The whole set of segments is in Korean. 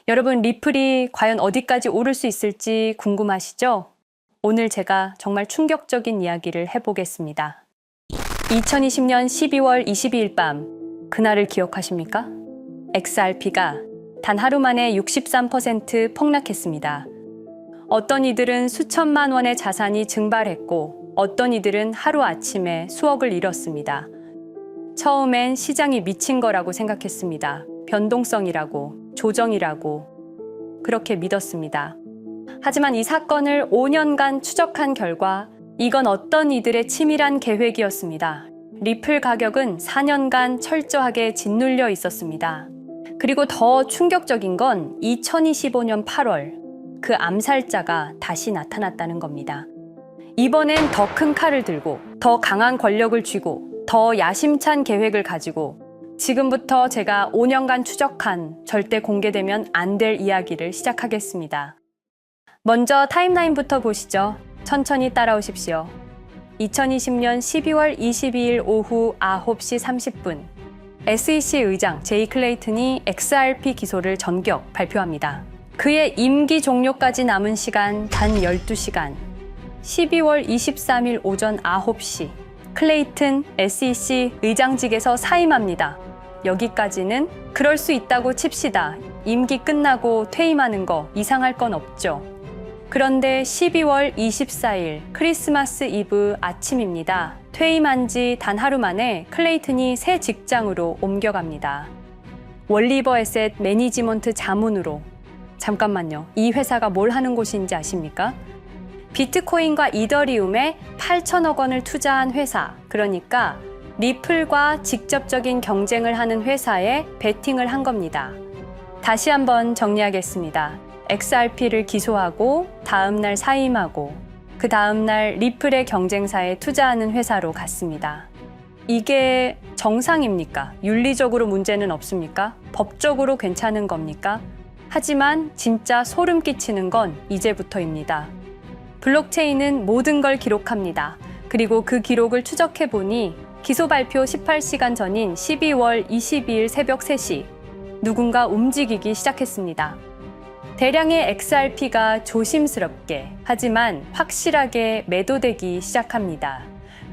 여러분, 리플이 과연 어디까지 오를 수 있을지 궁금하시죠? 오늘 제가 정말 충격적인 이야기를 해보겠습니다. 2020년 12월 22일 밤, 그날을 기억하십니까? XRP가 단 하루 만에 63% 폭락했습니다. 어떤 이들은 수천만 원의 자산이 증발했고, 어떤 이들은 하루아침에 수억을 잃었습니다. 처음엔 시장이 미친 거라고 생각했습니다. 변동성이라고, 조정이라고 그렇게 믿었습니다. 하지만 이 사건을 5년간 추적한 결과 이건 어떤 이들의 치밀한 계획이었습니다. 리플 가격은 4년간 철저하게 짓눌려 있었습니다. 그리고 더 충격적인 건 2025년 8월 그 암살자가 다시 나타났다는 겁니다. 이번엔 더 큰 칼을 들고 더 강한 권력을 쥐고 더 야심찬 계획을 가지고 지금부터 제가 5년간 추적한 절대 공개되면 안 될 이야기를 시작하겠습니다. 먼저 타임라인부터 보시죠. 천천히 따라오십시오. 2020년 12월 22일 오후 9시 30분 SEC 의장 제이 클레이튼이 XRP 기소를 전격 발표합니다. 그의 임기 종료까지 남은 시간 단 12시간 12월 23일 오전 9시 클레이튼 SEC 의장직에서 사임합니다. 여기까지는 그럴 수 있다고 칩시다. 임기 끝나고 퇴임하는 거 이상할 건 없죠. 그런데 12월 24일 크리스마스 이브 아침입니다. 퇴임한 지 단 하루 만에 클레이튼이 새 직장으로 옮겨갑니다. 월리버 에셋 매니지먼트 자문으로. 잠깐만요. 이 회사가 뭘 하는 곳인지 아십니까? 비트코인과 이더리움에 8천억 원을 투자한 회사, 그러니까 리플과 직접적인 경쟁을 하는 회사에 베팅을 한 겁니다. 다시 한번 정리하겠습니다. XRP를 기소하고 다음날 사임하고 그 다음날 리플의 경쟁사에 투자하는 회사로 갔습니다. 이게 정상입니까? 윤리적으로 문제는 없습니까? 법적으로 괜찮은 겁니까? 하지만 진짜 소름 끼치는 건 이제부터입니다. 블록체인은 모든 걸 기록합니다. 그리고 그 기록을 추적해보니 기소 발표 18시간 전인 12월 22일 새벽 3시 누군가 움직이기 시작했습니다. 대량의 XRP가 조심스럽게 하지만 확실하게 매도되기 시작합니다.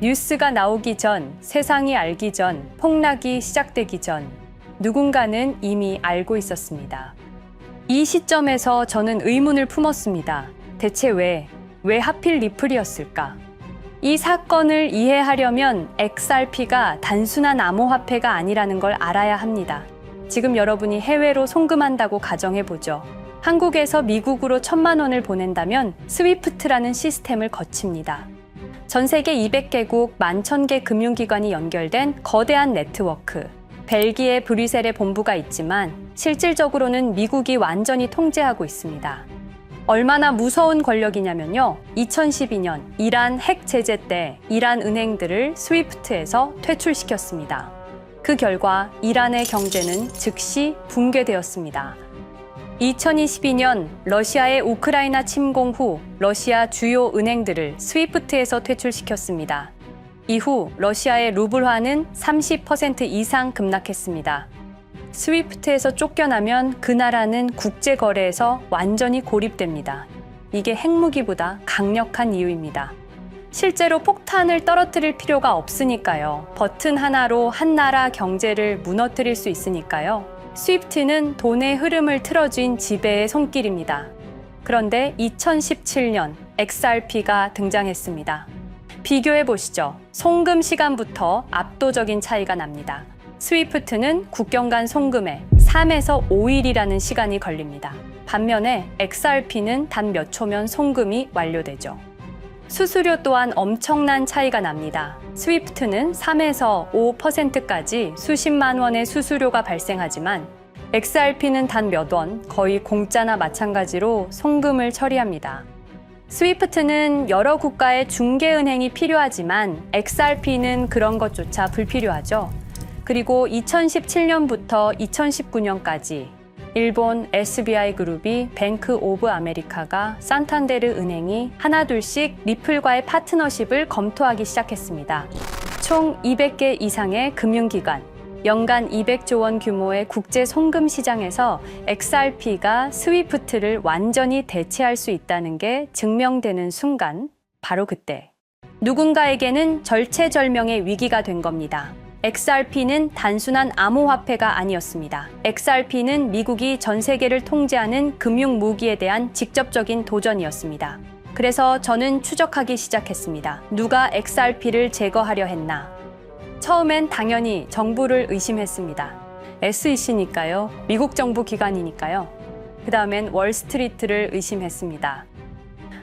뉴스가 나오기 전, 세상이 알기 전, 폭락이 시작되기 전 누군가는 이미 알고 있었습니다. 이 시점에서 저는 의문을 품었습니다. 대체 왜 하필 리플이었을까? 이 사건을 이해하려면 XRP가 단순한 암호화폐가 아니라는 걸 알아야 합니다. 지금 여러분이 해외로 송금한다고 가정해보죠. 한국에서 미국으로 1,000만 원을 보낸다면 스위프트라는 시스템을 거칩니다. 전 세계 200개국 11,000개 금융기관이 연결된 거대한 네트워크. 벨기에 브뤼셀에 본부가 있지만 실질적으로는 미국이 완전히 통제하고 있습니다. 얼마나 무서운 권력이냐면요. 2012년 이란 핵 제재 때 이란 은행들을 스위프트에서 퇴출시켰습니다. 그 결과 이란의 경제는 즉시 붕괴되었습니다. 2022년 러시아의 우크라이나 침공 후 러시아 주요 은행들을 스위프트에서 퇴출시켰습니다. 이후 러시아의 루블화는 30% 이상 급락했습니다. 스위프트에서 쫓겨나면 그 나라는 국제거래에서 완전히 고립됩니다. 이게 핵무기보다 강력한 이유입니다. 실제로 폭탄을 떨어뜨릴 필요가 없으니까요. 버튼 하나로 한 나라 경제를 무너뜨릴 수 있으니까요. 스위프트는 돈의 흐름을 틀어준 지배의 손길입니다. 그런데 2017년 XRP가 등장했습니다. 비교해 보시죠. 송금 시간부터 압도적인 차이가 납니다. 스위프트는 국경 간 송금에 3에서 5일이라는 시간이 걸립니다. 반면에 XRP는 단 몇 초면 송금이 완료되죠. 수수료 또한 엄청난 차이가 납니다. 스위프트는 3에서 5%까지 수십만 원의 수수료가 발생하지만 XRP는 단 몇 원, 거의 공짜나 마찬가지로 송금을 처리합니다. 스위프트는 여러 국가의 중개은행이 필요하지만 XRP는 그런 것조차 불필요하죠. 그리고 2017년부터 2019년까지 일본 SBI 그룹이 뱅크 오브 아메리카가 산탄데르 은행이 하나둘씩 리플과의 파트너십을 검토하기 시작했습니다. 총 200개 이상의 금융기관, 연간 200조 원 규모의 국제 송금 시장에서 XRP가 스위프트를 완전히 대체할 수 있다는 게 증명되는 순간, 바로 그때 누군가에게는 절체절명의 위기가 된 겁니다. XRP는 단순한 암호화폐가 아니었습니다. XRP는 미국이 전 세계를 통제하는 금융 무기에 대한 직접적인 도전이었습니다. 그래서 저는 추적하기 시작했습니다. 누가 XRP를 제거하려 했나? 처음엔 당연히 정부를 의심했습니다. SEC니까요. 미국 정부 기관이니까요. 그 다음엔 월스트리트를 의심했습니다.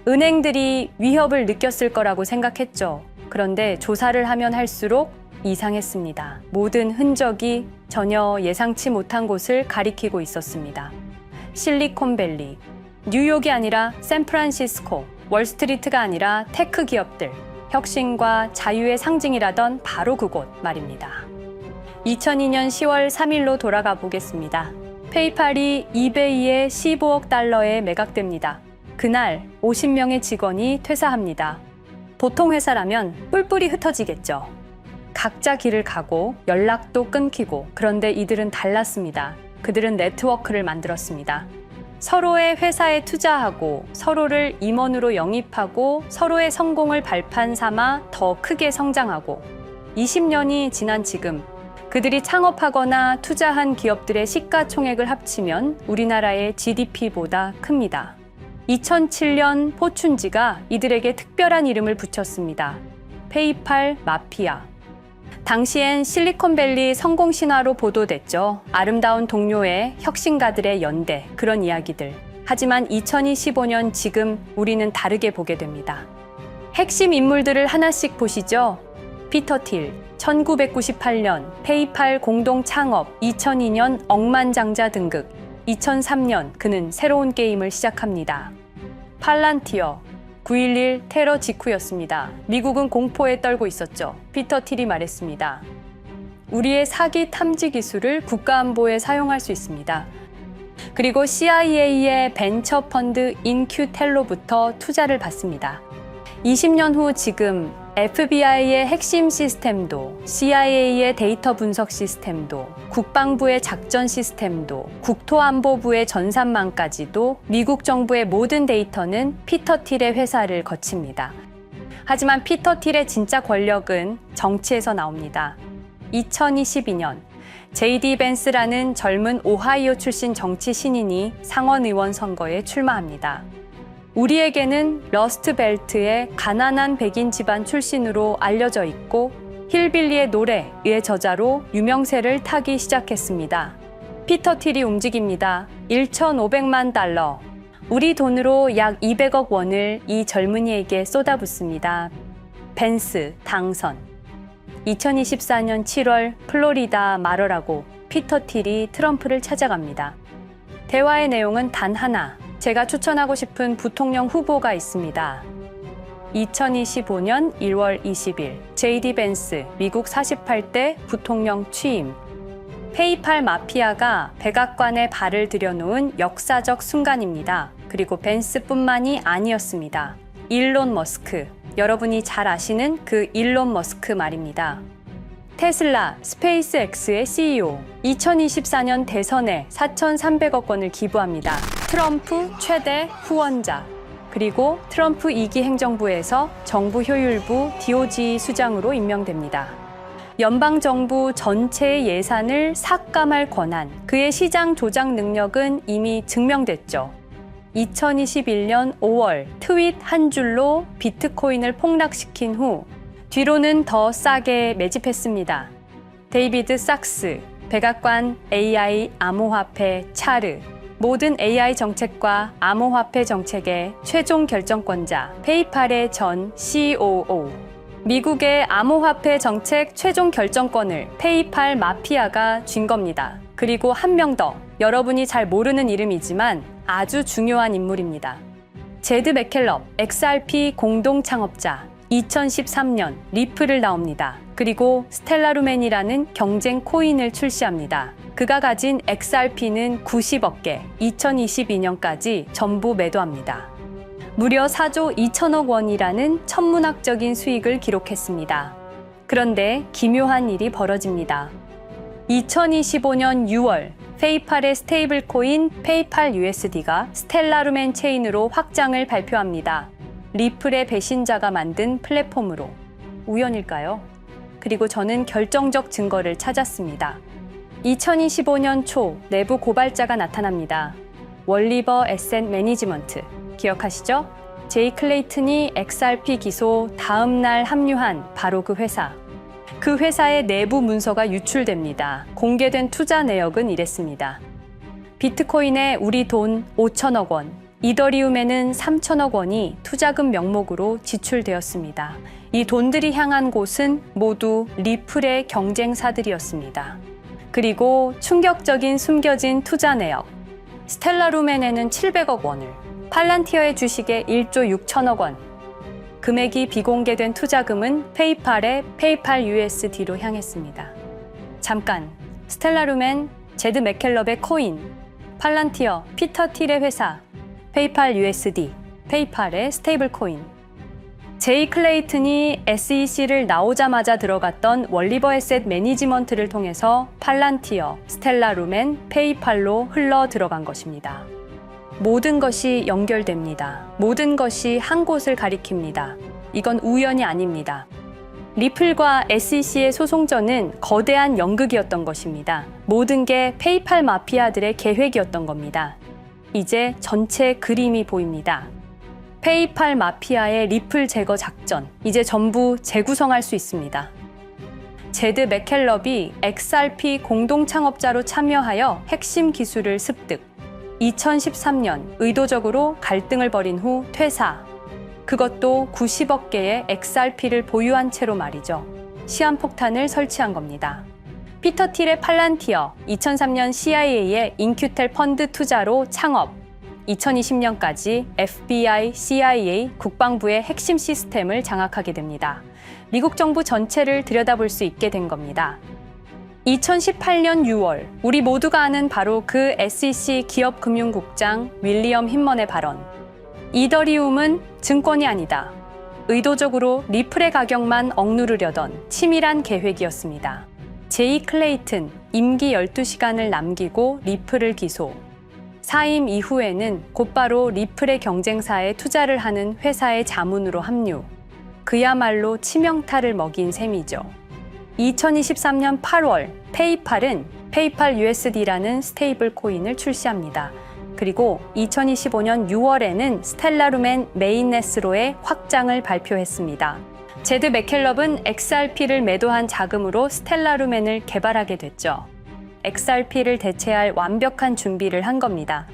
은행들이 위협을 느꼈을 거라고 생각했죠. 그런데 조사를 하면 할수록 이상했습니다. 모든 흔적이 전혀 예상치 못한 곳을 가리키고 있었습니다. 실리콘밸리, 뉴욕이 아니라 샌프란시스코, 월스트리트가 아니라 테크 기업들, 혁신과 자유의 상징이라던 바로 그곳 말입니다. 2002년 10월 3일로 돌아가 보겠습니다. 페이팔이 이베이에 15억 달러에 매각됩니다. 그날 50명의 직원이 퇴사합니다. 보통 회사라면 뿔뿔이 흩어지겠죠. 각자 길을 가고 연락도 끊기고, 그런데 이들은 달랐습니다. 그들은 네트워크를 만들었습니다. 서로의 회사에 투자하고 서로를 임원으로 영입하고 서로의 성공을 발판 삼아 더 크게 성장하고, 20년이 지난 지금 그들이 창업하거나 투자한 기업들의 시가총액을 합치면 우리나라의 GDP보다 큽니다. 2007년 포춘지가 이들에게 특별한 이름을 붙였습니다. 페이팔 마피아. 당시엔 실리콘밸리 성공 신화로 보도됐죠. 아름다운 동료의 혁신가들의 연대, 그런 이야기들. 하지만 2025년 지금 우리는 다르게 보게 됩니다. 핵심 인물들을 하나씩 보시죠. 피터 틸, 1998년 페이팔 공동 창업, 2002년 억만장자 등극, 2003년 그는 새로운 게임을 시작합니다. 팔란티어, 9.11 테러 직후였습니다. 미국은 공포에 떨고 있었죠. 피터 틸이 말했습니다. 우리의 사기 탐지 기술을 국가안보에 사용할 수 있습니다. 그리고 CIA의 벤처 펀드 인큐텔로부터 투자를 받습니다. 20년 후 지금 FBI의 핵심 시스템도, CIA의 데이터 분석 시스템도, 국방부의 작전 시스템도, 국토안보부의 전산망까지도 미국 정부의 모든 데이터는 피터 틸의 회사를 거칩니다. 하지만 피터 틸의 진짜 권력은 정치에서 나옵니다. 2022년 JD 벤스라는 젊은 오하이오 출신 정치 신인이 상원의원 선거에 출마합니다. 우리에게는 러스트벨트의 가난한 백인 집안 출신으로 알려져 있고 힐빌리의 노래의 저자로 유명세를 타기 시작했습니다. 피터 틸이 움직입니다. 1,500만 달러, 우리 돈으로 약 200억 원을 이 젊은이에게 쏟아붓습니다. 벤스 당선. 2024년 7월 플로리다 마러라고 피터 틸이 트럼프를 찾아갑니다. 대화의 내용은 단 하나. 제가 추천하고 싶은 부통령 후보가 있습니다. 2025년 1월 20일 JD 벤스 미국 48대 부통령 취임. 페이팔 마피아가 백악관에 발을 들여놓은 역사적 순간입니다. 그리고 벤스뿐만이 아니었습니다. 일론 머스크, 여러분이 잘 아시는 그 일론 머스크 말입니다. 테슬라, 스페이스X의 CEO, 2024년 대선에 4,300억 원을 기부합니다. 트럼프 최대 후원자, 그리고 트럼프 2기 행정부에서 정부 효율부 DOJ 수장으로 임명됩니다. 연방정부 전체의 예산을 삭감할 권한, 그의 시장 조작 능력은 이미 증명됐죠. 2021년 5월 트윗 한 줄로 비트코인을 폭락시킨 후 뒤로는 더 싸게 매집했습니다. 데이비드 sak스, 백악관 AI 암호화폐 차르, 모든 AI 정책과 암호화폐 정책의 최종 결정권자, 페이팔의 전 COO. 미국의 암호화폐 정책 최종 결정권을 페이팔 마피아가 쥔 겁니다. 그리고 한 명 더, 여러분이 잘 모르는 이름이지만 아주 중요한 인물입니다. 제드 맥켈럽, XRP 공동 창업자, 2013년 리플을 나옵니다. 그리고 스텔라루멘이라는 경쟁 코인을 출시합니다. 그가 가진 XRP는 90억 개, 2022년까지 전부 매도합니다. 무려 4조 2천억 원이라는 천문학적인 수익을 기록했습니다. 그런데 기묘한 일이 벌어집니다. 2025년 6월 페이팔의 스테이블 코인 페이팔 USD가 스텔라루멘 체인으로 확장을 발표합니다. 리플의 배신자가 만든 플랫폼으로. 우연일까요? 그리고 저는 결정적 증거를 찾았습니다. 2025년 초 내부 고발자가 나타납니다. 월리버 에셋 매니지먼트 기억하시죠? 제이 클레이튼이 XRP 기소 다음 날 합류한 바로 그 회사. 그 회사의 내부 문서가 유출됩니다. 공개된 투자 내역은 이랬습니다. 비트코인에 우리 돈 5천억 원, 이더리움에는 3천억 원이 투자금 명목으로 지출되었습니다. 이 돈들이 향한 곳은 모두 리플의 경쟁사들이었습니다. 그리고 충격적인 숨겨진 투자 내역. 스텔라루멘에는 700억 원을, 팔란티어의 주식에 1조 6천억 원, 금액이 비공개된 투자금은 페이팔의 페이팔 USD로 향했습니다. 잠깐, 스텔라루멘, 제드 맥켈럽의 코인, 팔란티어, 피터 틸의 회사, 페이팔 USD, 페이팔의 스테이블 코인. 제이 클레이튼이 SEC를 나오자마자 들어갔던 월리버 에셋 매니지먼트를 통해서 팔란티어, 스텔라루멘, 페이팔로 흘러 들어간 것입니다. 모든 것이 연결됩니다. 모든 것이 한 곳을 가리킵니다. 이건 우연이 아닙니다. 리플과 SEC의 소송전은 거대한 연극이었던 것입니다. 모든 게 페이팔 마피아들의 계획이었던 겁니다. 이제 전체 그림이 보입니다. 페이팔 마피아의 리플 제거 작전, 이제 전부 재구성할 수 있습니다. 제드 맥켈럽이 XRP 공동 창업자로 참여하여 핵심 기술을 습득. 2013년 의도적으로 갈등을 벌인 후 퇴사. 그것도 90억 개의 XRP를 보유한 채로 말이죠. 시한폭탄을 설치한 겁니다. 피터 틸의 팔란티어, 2003년 CIA의 인큐텔 펀드 투자로 창업. 2020년까지 FBI, CIA, 국방부의 핵심 시스템을 장악하게 됩니다. 미국 정부 전체를 들여다볼 수 있게 된 겁니다. 2018년 6월, 우리 모두가 아는 바로 그 SEC 기업금융국장 윌리엄 힌먼의 발언. 이더리움은 증권이 아니다. 의도적으로 리플의 가격만 억누르려던 치밀한 계획이었습니다. 제이 클레이튼, 임기 12시간을 남기고 리플을 기소. 사임 이후에는 곧바로 리플의 경쟁사에 투자를 하는 회사의 자문으로 합류. 그야말로 치명타를 먹인 셈이죠. 2023년 8월 페이팔은 페이팔 USD라는 스테이블 코인을 출시합니다. 그리고 2025년 6월에는 스텔라루멘 메인넷으로의 확장을 발표했습니다. 제드 맥켈럽은 XRP를 매도한 자금으로 스텔라루멘을 개발하게 됐죠. XRP를 대체할 완벽한 준비를 한 겁니다.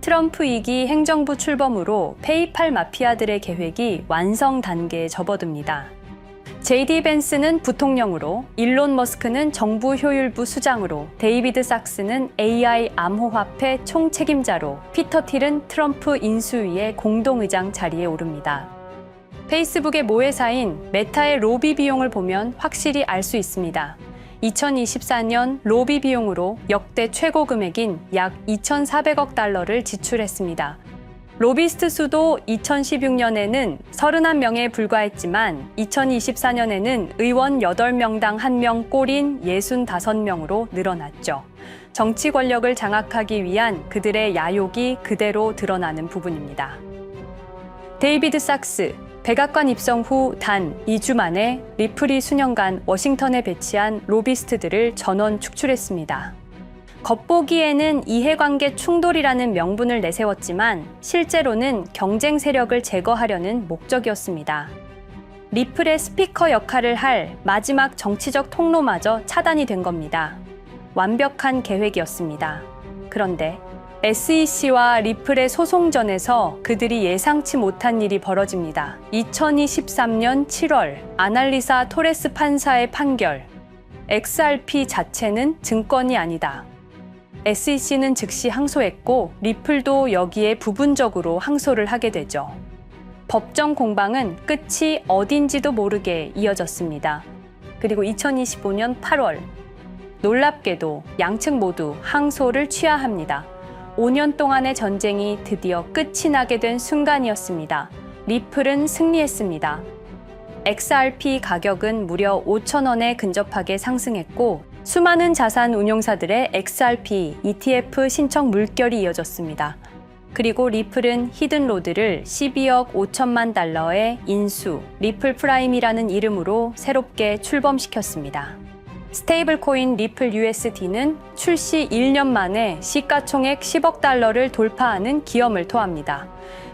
트럼프 2기 행정부 출범으로 페이팔 마피아들의 계획이 완성 단계에 접어듭니다. JD 벤스는 부통령으로, 일론 머스크는 정부 효율부 수장으로, 데이비드 sak스는 AI 암호화폐 총책임자로, 피터 틸은 트럼프 인수위의 공동의장 자리에 오릅니다. 페이스북의 모회사인 메타의 로비 비용을 보면 확실히 알 수 있습니다. 2024년 로비 비용으로 역대 최고 금액인 약 2,400억 달러를 지출했습니다. 로비스트 수도 2016년에는 31명에 불과했지만 2024년에는 의원 8명당 1명 꼴인 65명으로 늘어났죠. 정치 권력을 장악하기 위한 그들의 야욕이 그대로 드러나는 부분입니다. 데이비드 sak스, 백악관 입성 후 단 2주 만에 리플이 수년간 워싱턴에 배치한 로비스트들을 전원 축출했습니다. 겉보기에는 이해관계 충돌이라는 명분을 내세웠지만 실제로는 경쟁 세력을 제거하려는 목적이었습니다. 리플의 스피커 역할을 할 마지막 정치적 통로마저 차단이 된 겁니다. 완벽한 계획이었습니다. 그런데 SEC와 리플의 소송전에서 그들이 예상치 못한 일이 벌어집니다. 2023년 7월 아날리사 토레스 판사의 판결. XRP 자체는 증권이 아니다. SEC는 즉시 항소했고 리플도 여기에 부분적으로 항소를 하게 되죠. 법정 공방은 끝이 어딘지도 모르게 이어졌습니다. 그리고 2025년 8월 놀랍게도 양측 모두 항소를 취하합니다. 5년 동안의 전쟁이 드디어 끝이 나게 된 순간이었습니다. 리플은 승리했습니다. XRP 가격은 무려 5,000원에 근접하게 상승했고 수많은 자산 운용사들의 XRP, ETF 신청 물결이 이어졌습니다. 그리고 리플은 히든로드를 12억 5천만 달러의 인수, 리플 프라임이라는 이름으로 새롭게 출범시켰습니다. 스테이블 코인 리플 USD는 출시 1년 만에 시가총액 10억 달러를 돌파하는 기염을 토합니다.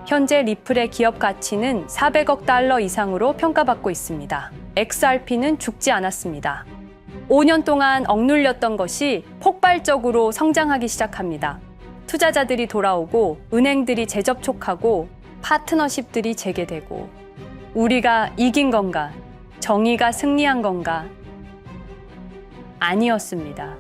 현재 리플의 기업 가치는 400억 달러 이상으로 평가받고 있습니다. XRP는 죽지 않았습니다. 5년 동안 억눌렸던 것이 폭발적으로 성장하기 시작합니다. 투자자들이 돌아오고 은행들이 재접촉하고 파트너십들이 재개되고 우리가 이긴 건가? 정의가 승리한 건가? 아니었습니다.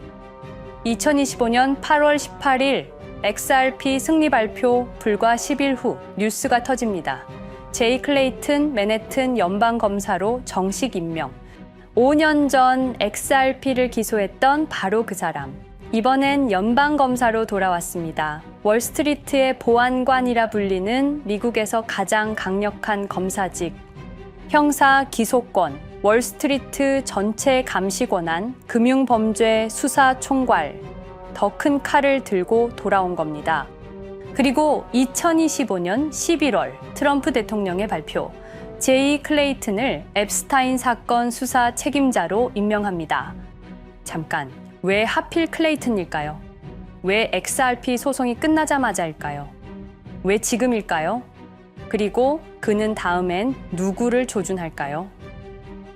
2025년 8월 18일 XRP 승리 발표 불과 10일 후 뉴스가 터집니다. 제이 클레이튼 맨해튼 연방검사로 정식 임명. 5년 전 XRP를 기소했던 바로 그 사람. 이번엔 연방검사로 돌아왔습니다. 월스트리트의 보안관이라 불리는 미국에서 가장 강력한 검사직. 형사 기소권, 월스트리트 전체 감시 권한, 금융범죄 수사 총괄. 더 큰 칼을 들고 돌아온 겁니다. 그리고 2025년 11월 트럼프 대통령의 발표. 제이 클레이튼을 앱스타인 사건 수사 책임자로 임명합니다. 잠깐, 왜 하필 클레이튼일까요? 왜 XRP 소송이 끝나자마자일까요? 왜 지금일까요? 그리고 그는 다음엔 누구를 조준할까요?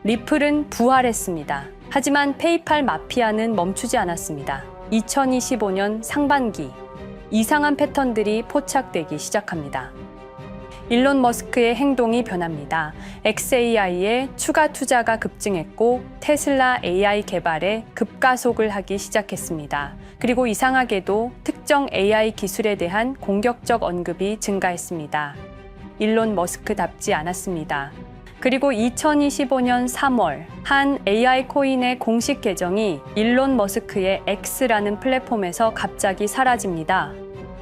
리플은 부활했습니다. 하지만 페이팔 마피아는 멈추지 않았습니다. 2025년 상반기, 이상한 패턴들이 포착되기 시작합니다. 일론 머스크의 행동이 변합니다. xAI에 추가 투자가 급증했고 테슬라 AI 개발에 급가속을 하기 시작했습니다. 그리고 이상하게도 특정 AI 기술에 대한 공격적 언급이 증가했습니다. 일론 머스크답지 않았습니다. 그리고 2025년 3월 한 AI 코인의 공식 계정이 일론 머스크의 X라는 플랫폼에서 갑자기 사라집니다.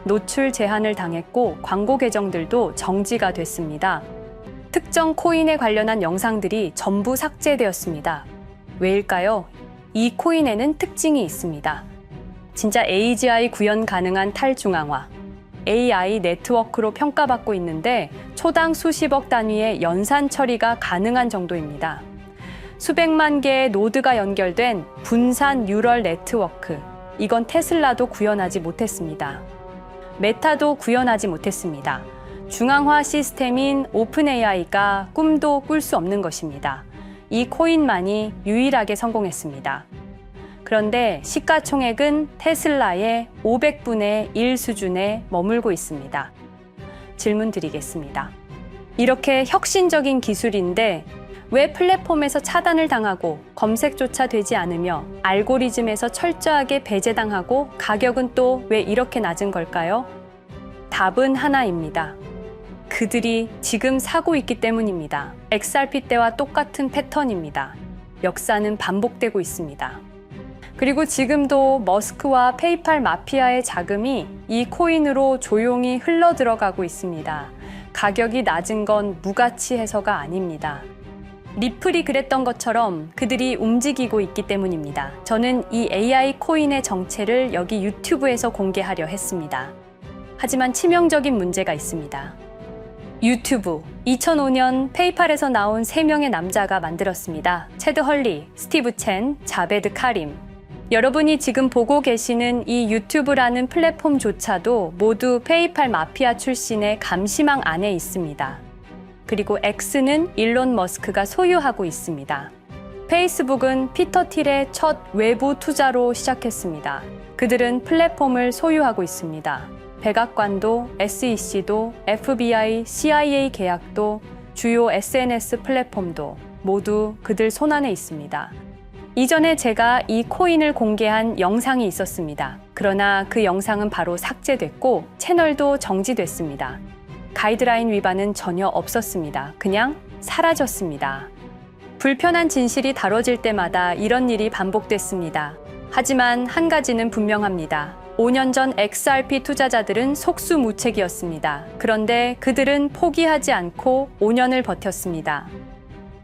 노출 제한을 당했고 광고 계정들도 정지가 됐습니다. 특정 코인에 관련한 영상들이 전부 삭제되었습니다. 왜일까요? 이 코인에는 특징이 있습니다. 진짜 AGI 구현 가능한 탈중앙화, AI 네트워크로 평가받고 있는데 초당 수십억 단위의 연산 처리가 가능한 정도입니다. 수백만 개의 노드가 연결된 분산 뉴럴 네트워크, 이건 테슬라도 구현하지 못했습니다. 메타도 구현하지 못했습니다. 중앙화 시스템인 오픈 AI가 꿈도 꿀 수 없는 것입니다. 이 코인만이 유일하게 성공했습니다. 그런데 시가총액은 테슬라의 500분의 1 수준에 머물고 있습니다. 질문 드리겠습니다. 이렇게 혁신적인 기술인데 왜 플랫폼에서 차단을 당하고 검색조차 되지 않으며 알고리즘에서 철저하게 배제당하고 가격은 또 왜 이렇게 낮은 걸까요? 답은 하나입니다. 그들이 지금 사고 있기 때문입니다. XRP 때와 똑같은 패턴입니다. 역사는 반복되고 있습니다. 그리고 지금도 머스크와 페이팔 마피아의 자금이 이 코인으로 조용히 흘러 들어가고 있습니다. 가격이 낮은 건 무가치해서가 아닙니다. 리플이 그랬던 것처럼 그들이 움직이고 있기 때문입니다. 저는 이 AI 코인의 정체를 여기 유튜브에서 공개하려 했습니다. 하지만 치명적인 문제가 있습니다. 유튜브, 2005년 페이팔에서 나온 3명의 남자가 만들었습니다. 체드 헐리, 스티브 첸, 자베드 카림. 여러분이 지금 보고 계시는 이 유튜브라는 플랫폼조차도 모두 페이팔 마피아 출신의 감시망 안에 있습니다. 그리고 X는 일론 머스크가 소유하고 있습니다. 페이스북은 피터 틸의 첫 외부 투자로 시작했습니다. 그들은 플랫폼을 소유하고 있습니다. 백악관도, SEC도, FBI, CIA 계약도, 주요 SNS 플랫폼도 모두 그들 손안에 있습니다. 이전에 제가 이 코인을 공개한 영상이 있었습니다. 그러나 그 영상은 바로 삭제됐고 채널도 정지됐습니다. 가이드라인 위반은 전혀 없었습니다. 그냥 사라졌습니다. 불편한 진실이 다뤄질 때마다 이런 일이 반복됐습니다. 하지만 한 가지는 분명합니다. 5년 전 XRP 투자자들은 속수무책이었습니다. 그런데 그들은 포기하지 않고 5년을 버텼습니다.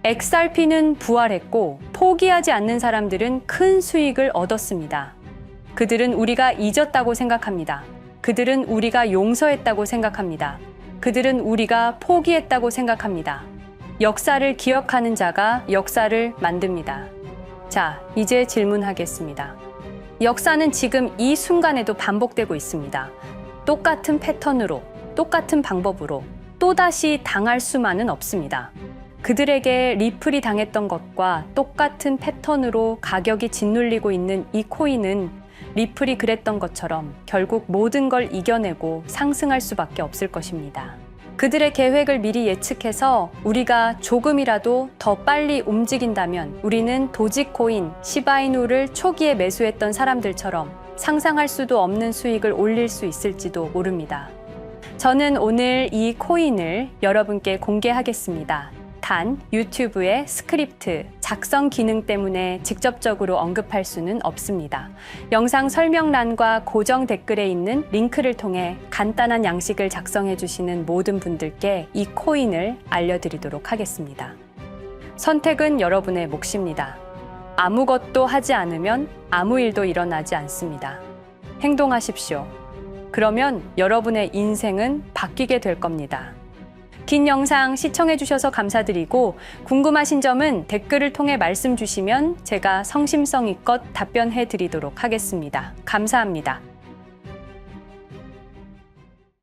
XRP는 부활했고 포기하지 않는 사람들은 큰 수익을 얻었습니다. 그들은 우리가 잊었다고 생각합니다. 그들은 우리가 용서했다고 생각합니다. 그들은 우리가 포기했다고 생각합니다. 역사를 기억하는 자가 역사를 만듭니다. 자, 이제 질문하겠습니다. 역사는 지금 이 순간에도 반복되고 있습니다. 똑같은 패턴으로, 똑같은 방법으로 또다시 당할 수만은 없습니다. 그들에게 리플이 당했던 것과 똑같은 패턴으로 가격이 짓눌리고 있는 이 코인은 리플이 그랬던 것처럼 결국 모든 걸 이겨내고 상승할 수밖에 없을 것입니다. 그들의 계획을 미리 예측해서 우리가 조금이라도 더 빨리 움직인다면 우리는 도지코인, 시바이누를 초기에 매수했던 사람들처럼 상상할 수도 없는 수익을 올릴 수 있을지도 모릅니다. 저는 오늘 이 코인을 여러분께 공개하겠습니다. 단, 유튜브의 스크립트, 작성 기능 때문에 직접적으로 언급할 수는 없습니다. 영상 설명란과 고정 댓글에 있는 링크를 통해 간단한 양식을 작성해 주시는 모든 분들께 이 코인을 알려드리도록 하겠습니다. 선택은 여러분의 몫입니다. 아무것도 하지 않으면 아무 일도 일어나지 않습니다. 행동하십시오. 그러면 여러분의 인생은 바뀌게 될 겁니다. 긴 영상 시청해 주셔서 감사드리고 궁금하신 점은 댓글을 통해 말씀 주시면 제가 성심성의껏 답변해 드리도록 하겠습니다. 감사합니다.